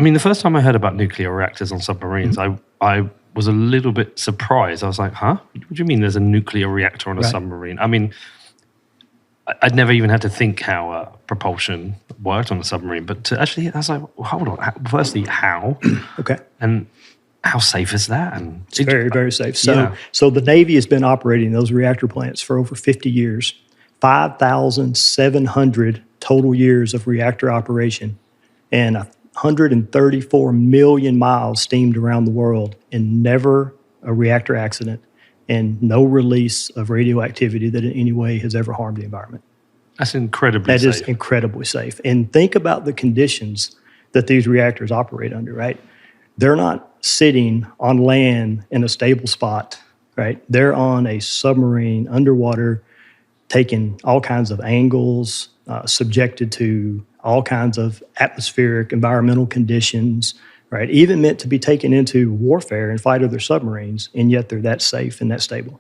I mean, the first time I heard about nuclear reactors on submarines, I was a little bit surprised. I was like, huh? What do you mean there's a nuclear reactor on a submarine? I mean, I'd never even had to think how propulsion worked on a submarine. But actually, I was like, well, hold on. Firstly, how? Okay. And how safe is that? And it's very, very safe. So the Navy has been operating those reactor plants for over 50 years, 5,700 total years of reactor operation, and 134 million miles steamed around the world, and never a reactor accident, and no release of radioactivity that in any way has ever harmed the environment. That's incredibly safe. That is incredibly safe. And think about the conditions that these reactors operate under, right? They're not sitting on land in a stable spot, right? They're on a submarine underwater, taking all kinds of angles, subjected to all kinds of atmospheric, environmental conditions, right? Even meant to be taken into warfare and fight other submarines, and yet they're that safe and that stable.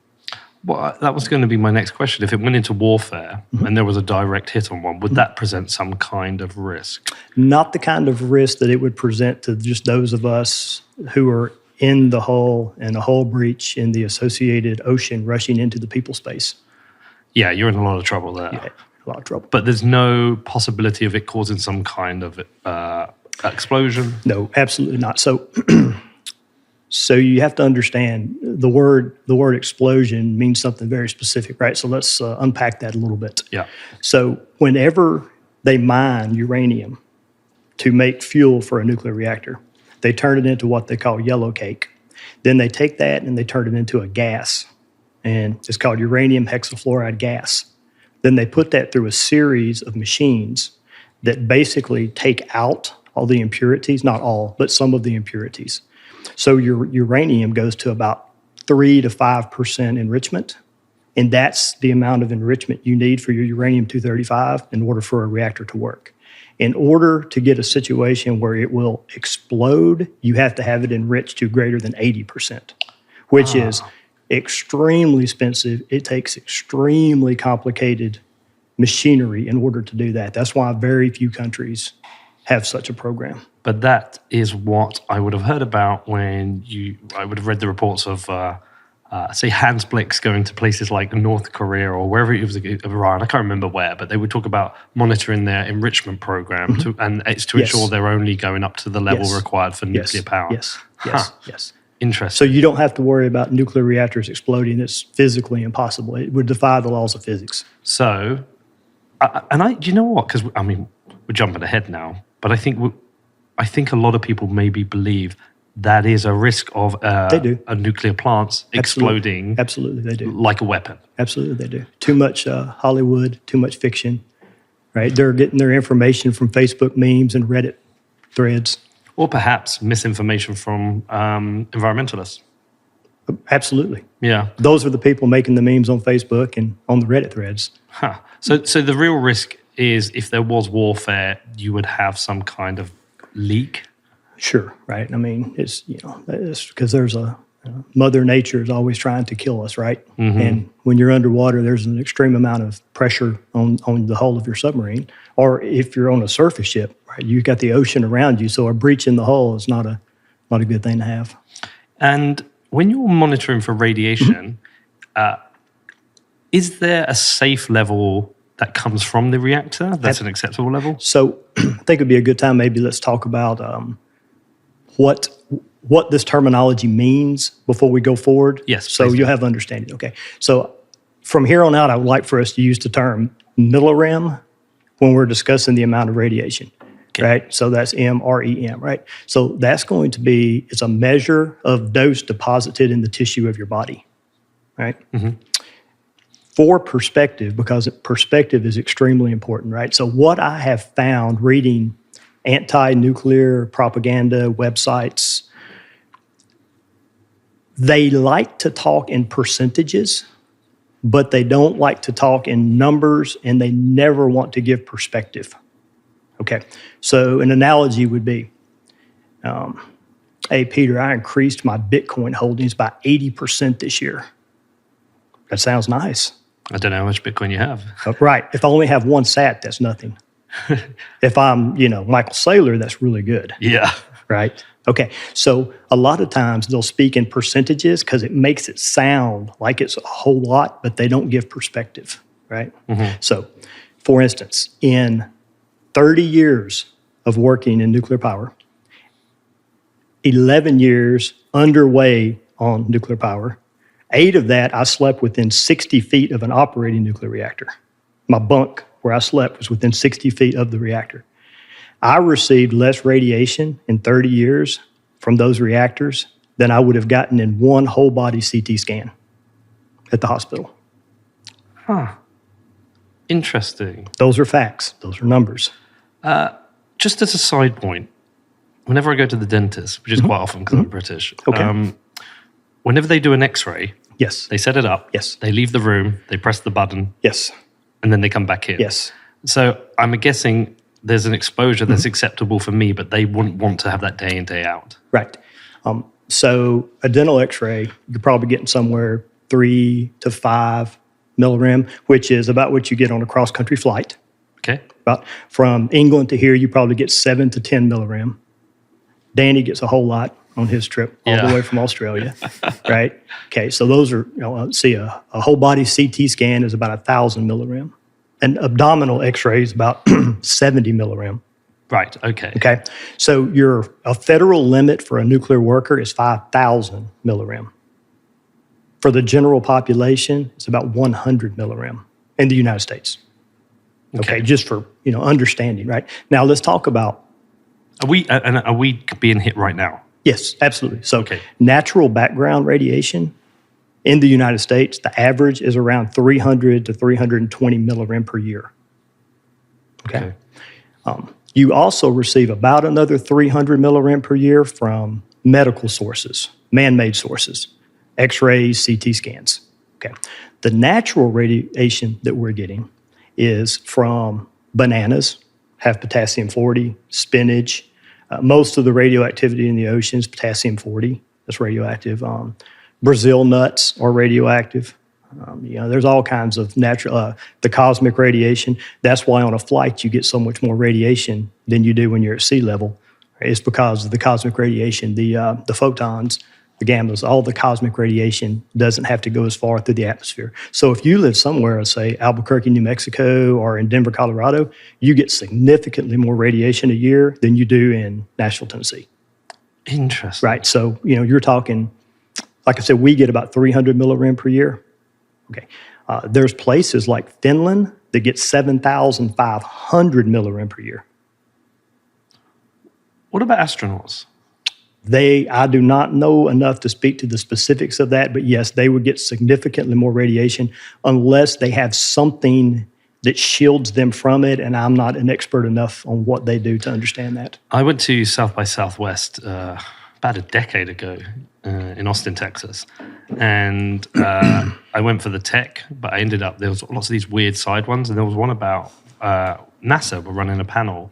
Well, that was going to be my next question. If it went into warfare and there was a direct hit on one, would that present some kind of risk? Not the kind of risk that it would present to just those of us who are in the hull and a hull breach in the associated ocean rushing into the people space. Yeah, you're in a lot of trouble there. Yeah, a lot of trouble. But there's no possibility of it causing some kind of explosion? No, absolutely not. So you have to understand the word explosion means something very specific, right? So let's unpack that a little bit. Yeah. So whenever they mine uranium to make fuel for a nuclear reactor, they turn it into what they call yellow cake. Then they take that and they turn it into a gas, and it's called uranium hexafluoride gas. Then they put that through a series of machines that basically take out all the impurities, not all, but some of the impurities. So your uranium goes to about 3 to 5% enrichment, and that's the amount of enrichment you need for your uranium-235 in order for a reactor to work. In order to get a situation where it will explode, you have to have it enriched to greater than 80%, which is extremely expensive. It takes extremely complicated machinery in order to do that. That's why very few countries have such a program. But that is what I would have heard about when I would have read the reports of, say, Hans Blix going to places like North Korea or wherever it was, Iran, I can't remember where, but they would talk about monitoring their enrichment program, and it's to ensure they're only going up to the level required for nuclear power. Yes. Interesting. So you don't have to worry about nuclear reactors exploding. It's physically impossible. It would defy the laws of physics. So, do you know what? Because, I mean, we're jumping ahead now, but I think a lot of people maybe believe that is a risk of a nuclear plant exploding. Absolutely, they do. Like a weapon. Absolutely, they do. Too much Hollywood, too much fiction, right? They're getting their information from Facebook memes and Reddit threads. Or perhaps misinformation from environmentalists. Absolutely. Yeah. Those are the people making the memes on Facebook and on the Reddit threads. Huh. So the real risk is if there was warfare, you would have some kind of leak? Sure, right. I mean, it's because there's Mother Nature is always trying to kill us, right? Mm-hmm. And when you're underwater, there's an extreme amount of pressure on the hull of your submarine. Or if you're on a surface ship, right, you've got the ocean around you, so a breach in the hull is not a good thing to have. And when you're monitoring for radiation, is there a safe level that comes from the reactor that's an acceptable level? So I think it'd be a good time, maybe let's talk about what this terminology means before we go forward. Yes. So you'll have understanding. Okay. So from here on out, I would like for us to use the term millirem when we're discussing the amount of radiation, right? So that's MREM, right? So that's going to be, it's a measure of dose deposited in the tissue of your body, right? Mm-hmm. For perspective, because perspective is extremely important, right? So what I have found reading anti-nuclear propaganda websites, they like to talk in percentages, but they don't like to talk in numbers, and they never want to give perspective. Okay, so an analogy would be, hey, Peter, I increased my Bitcoin holdings by 80% this year. That sounds nice. I don't know how much Bitcoin you have. Right. If I only have one sat, that's nothing. If I'm, Michael Saylor, that's really good. Yeah. right? Okay, so a lot of times they'll speak in percentages because it makes it sound like it's a whole lot, but they don't give perspective, right? So, for instance, in 30 years of working in nuclear power, 11 years underway on nuclear power, 8 of that I slept within 60 feet of an operating nuclear reactor. My bunk where I slept was within 60 feet of the reactor. I received less radiation in 30 years from those reactors than I would have gotten in one whole body CT scan at the hospital. Interesting. Those are facts. Those are numbers. Just as a side point, whenever I go to the dentist, which is quite often because I'm British, Okay. whenever they do an X-ray, Yes. they set it up, Yes. they leave the room, they press the button, Yes. and then they come back in. Yes. So I'm guessing there's an exposure that's acceptable for me, but they wouldn't want to have that day in, day out. Right. So a dental X-ray, you're probably getting somewhere 3 to 5 millirem, which is about what you get on a cross-country flight. Okay. About from England to here, you probably get 7 to 10 millirem. Danny gets a whole lot on his trip all the way from Australia, right? Okay, so those are, see, a whole body CT scan is about 1,000 millirem. An abdominal X-ray is about 70 millirem. Right. Okay. Okay, so a federal limit for a nuclear worker is 5,000 millirem. For the general population, it's about 100 millirem in the United States. Okay, just for understanding, right? Now let's talk about. Are we being hit right now? Yes, absolutely. So natural background radiation in the United States, the average is around 300 to 320 millirem per year. Okay. You also receive about another 300 millirem per year from medical sources, man-made sources, X-rays, CT scans. Okay. The natural radiation that we're getting is from bananas, have potassium-40, spinach. Most of the radioactivity in the ocean is potassium-40. That's radioactive. Brazil nuts are radioactive. There's all kinds of natural, the cosmic radiation. That's why on a flight you get so much more radiation than you do when you're at sea level. It's because of the cosmic radiation, the photons, the gammas, all the cosmic radiation doesn't have to go as far through the atmosphere. So if you live somewhere, say Albuquerque, New Mexico, or in Denver, Colorado, you get significantly more radiation a year than you do in Nashville, Tennessee. Interesting. Right. So, you're talking, like I said, we get about 300 millirem per year. Okay. There's places like Finland that get 7,500 millirem per year. What about astronauts? I do not know enough to speak to the specifics of that, but yes, they would get significantly more radiation unless they have something that shields them from it, and I'm not an expert enough on what they do to understand that. I went to South by Southwest about a decade ago in Austin, Texas, and I went for the tech, but I ended up, there was lots of these weird side ones, and there was one about NASA were running a panel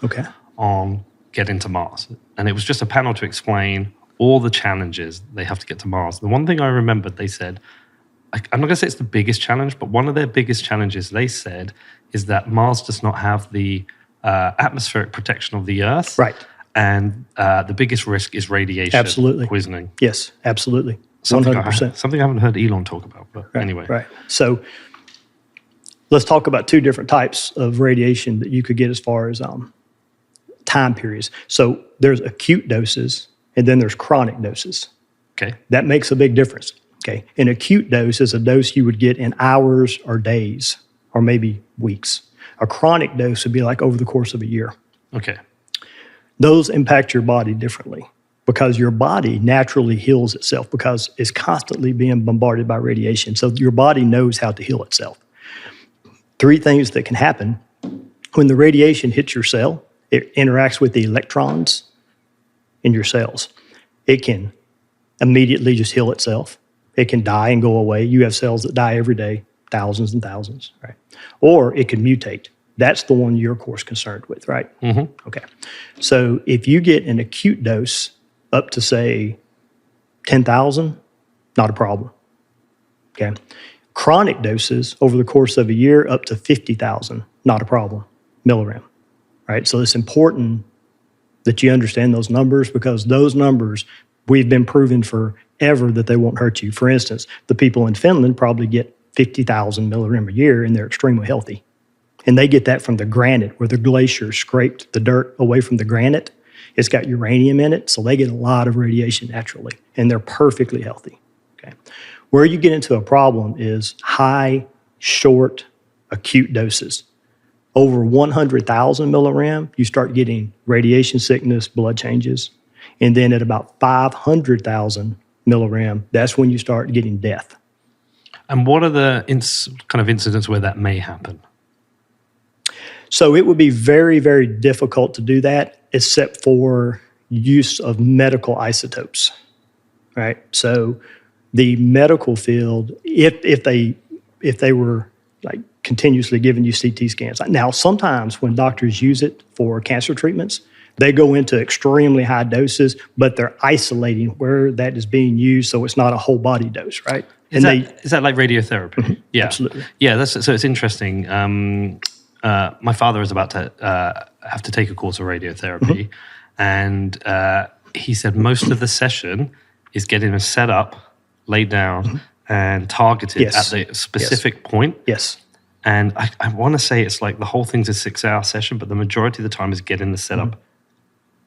on getting to Mars. And it was just a panel to explain all the challenges they have to get to Mars. The one thing I remembered, they said, I'm not going to say it's the biggest challenge, but one of their biggest challenges, they said, is that Mars does not have the atmospheric protection of the Earth. Right. And the biggest risk is radiation poisoning. Yes, absolutely. 100%. Something I haven't heard Elon talk about, but anyway. Right. So let's talk about 2 different types of radiation that you could get as far as time periods. So there's acute doses and then there's chronic doses. Okay. That makes a big difference. Okay. An acute dose is a dose you would get in hours or days or maybe weeks. A chronic dose would be like over the course of a year. Okay. Those impact your body differently because your body naturally heals itself because it's constantly being bombarded by radiation. So your body knows how to heal itself. 3 things that can happen when the radiation hits your cell. It interacts with the electrons in your cells. It can immediately just heal itself. It can die and go away. You have cells that die every day, thousands and thousands, right? Or it can mutate. That's the one you're, of course, concerned with, right? Mm-hmm. Okay. So if you get an acute dose up to, say, 10,000, not a problem, okay? Chronic doses over the course of a year up to 50,000, not a problem, millirem. Right? So it's important that you understand those numbers, because those numbers, we've been proven forever that they won't hurt you. For instance, the people in Finland probably get 50,000 millirem a year, and they're extremely healthy. And they get that from the granite, where the glacier scraped the dirt away from the granite. It's got uranium in it, so they get a lot of radiation naturally, and they're perfectly healthy. Okay. Where you get into a problem is high, short, acute doses. Over 100,000 millirem, you start getting radiation sickness, blood changes. And then at about 500,000 millirem, that's when you start getting death. And what are the kind of incidents where that may happen? So it would be very, very difficult to do that, except for use of medical isotopes, right? So the medical field, if they were like continuously giving you CT scans. Now, sometimes when doctors use it for cancer treatments, they go into extremely high doses, but they're isolating where that is being used, so it's not a whole body dose, right? Is that like radiotherapy? Mm-hmm. Yeah, absolutely. Yeah, so it's interesting. My father is about to have to take a course of radiotherapy, and he said most of the session is getting him set up, laid down, and targeted at the specific point. Yes. And I want to say it's like the whole thing's a 6-hour session, but the majority of the time is getting the setup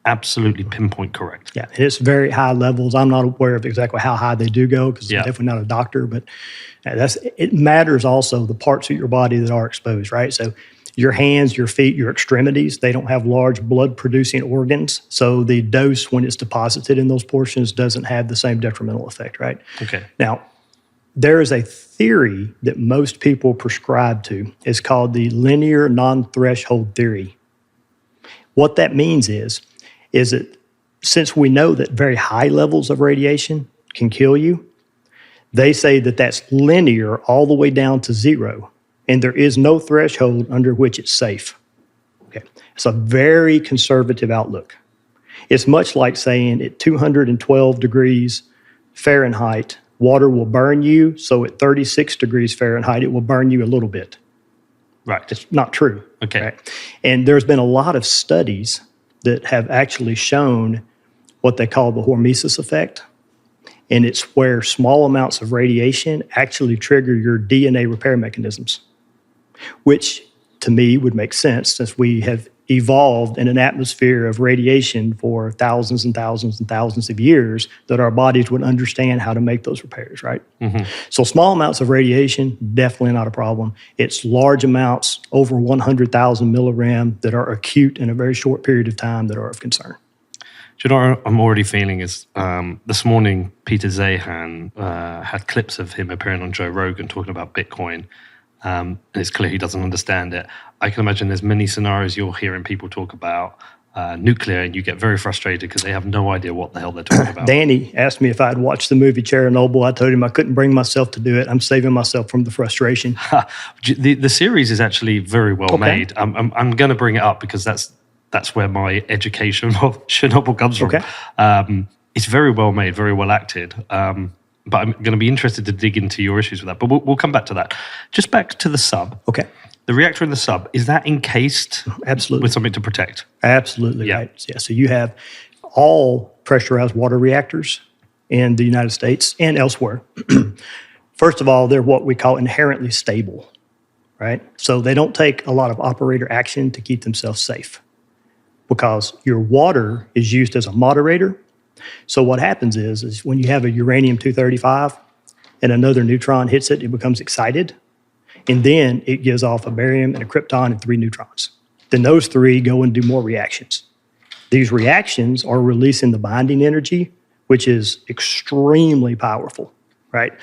absolutely pinpoint correct. Yeah, and it's very high levels. I'm not aware of exactly how high they do go, because I'm definitely not a doctor, but it matters also the parts of your body that are exposed, right? So your hands, your feet, your extremities, they don't have large blood-producing organs, so the dose, when it's deposited in those portions, doesn't have the same detrimental effect, right? Okay. Now, there is a theory that most people prescribe to. It's called the linear non-threshold theory. What that means is that since we know that very high levels of radiation can kill you, they say that that's linear all the way down to zero, and there is no threshold under which it's safe. Okay. It's a very conservative outlook. It's much like saying at 212 degrees Fahrenheit, water will burn you, so at 36 degrees Fahrenheit, it will burn you a little bit. Right. It's not true. Okay. Right? And there's been a lot of studies that have actually shown what they call the hormesis effect. And it's where small amounts of radiation actually trigger your DNA repair mechanisms, which to me would make sense since we have evolved in an atmosphere of radiation for thousands and thousands and thousands of years, that our bodies would understand how to make those repairs, right? Mm-hmm. So small amounts of radiation, definitely not a problem. It's large amounts, over 100,000 millirem, that are acute in a very short period of time, that are of concern. Do you know what I'm already feeling is this morning, Peter Zahan had clips of him appearing on Joe Rogan talking about Bitcoin. And it's clear he doesn't understand it. I can imagine there's many scenarios you're hearing people talk about nuclear, and you get very frustrated because they have no idea what the hell they're talking about. Danny asked me if I'd watched the movie Chernobyl. I told him I couldn't bring myself to do it. I'm saving myself from the frustration. The series is actually very well made. I'm going to bring it up because that's where my education of Chernobyl comes from. Okay. It's very well made, very well acted. But I'm going to be interested to dig into your issues with that. But we'll come back to that. Just back to the sub. Okay. The reactor in the sub, is that encased Absolutely. with something to protect? Absolutely, right. Yeah, so you have all pressurized water reactors in the United States and elsewhere. First of all, they're what we call inherently stable, right? So they don't take a lot of operator action to keep themselves safe, because your water is used as a moderator. So what happens is when you have a uranium-235 and another neutron hits it, it becomes excited, and then it gives off a barium and a krypton and 3 neutrons. Then those 3 go and do more reactions. These reactions are releasing the binding energy, which is extremely powerful, right?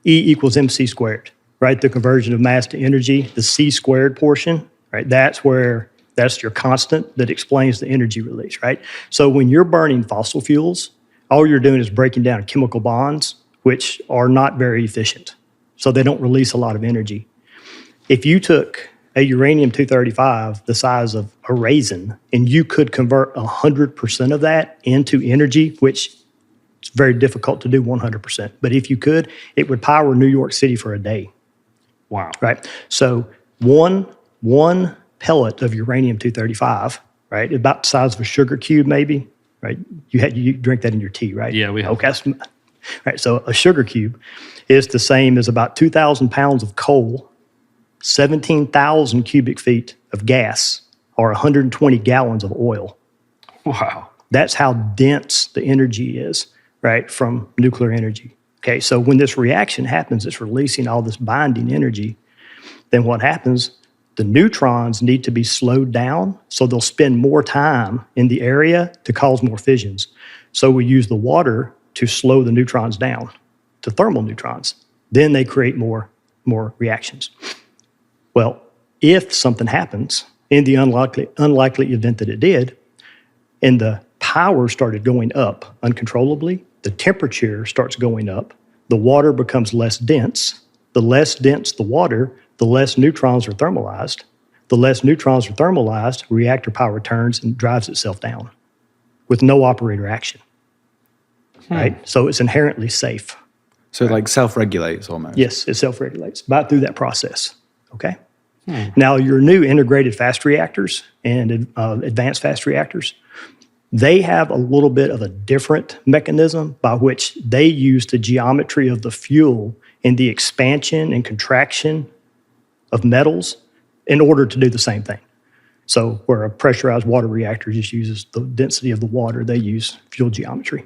E equals mc squared, right? The conversion of mass to energy, the c squared portion, right? That's your constant that explains the energy release, right? So when you're burning fossil fuels, all you're doing is breaking down chemical bonds, which are not very efficient. So they don't release a lot of energy. If you took a uranium-235 the size of a raisin, and you could convert 100% of that into energy, which it's very difficult to do 100%. But if you could, it would power New York City for a day. Wow. Right? So one pellet of uranium-235 right? About the size of a sugar cube, maybe, right? You drink that in your tea, right? Yeah, we have. Okay. Right. So a sugar cube is the same as about 2,000 pounds of coal, 17,000 cubic feet of gas, or 120 gallons of oil. Wow. That's how dense the energy is, right, from nuclear energy. Okay, so when this reaction happens, it's releasing all this binding energy. Then what happens? The neutrons need to be slowed down, so they'll spend more time in the area to cause more fissions. So we use the water to slow the neutrons down to thermal neutrons. Then they create more reactions. Well, if something happens, in the unlikely event that it did, and the power started going up uncontrollably, the temperature starts going up, the water becomes less dense. The less dense the water, the less neutrons are thermalized. The less neutrons are thermalized, reactor power turns and drives itself down with no operator action. Right? So it's inherently safe. So it like self-regulates almost. Yes, it self-regulates about through that process. Okay? Now, your new integrated fast reactors and advanced fast reactors, they have a little bit of a different mechanism by which they use the geometry of the fuel and the expansion and contraction of metals in order to do the same thing. So where a pressurized water reactor just uses the density of the water, they use fuel geometry.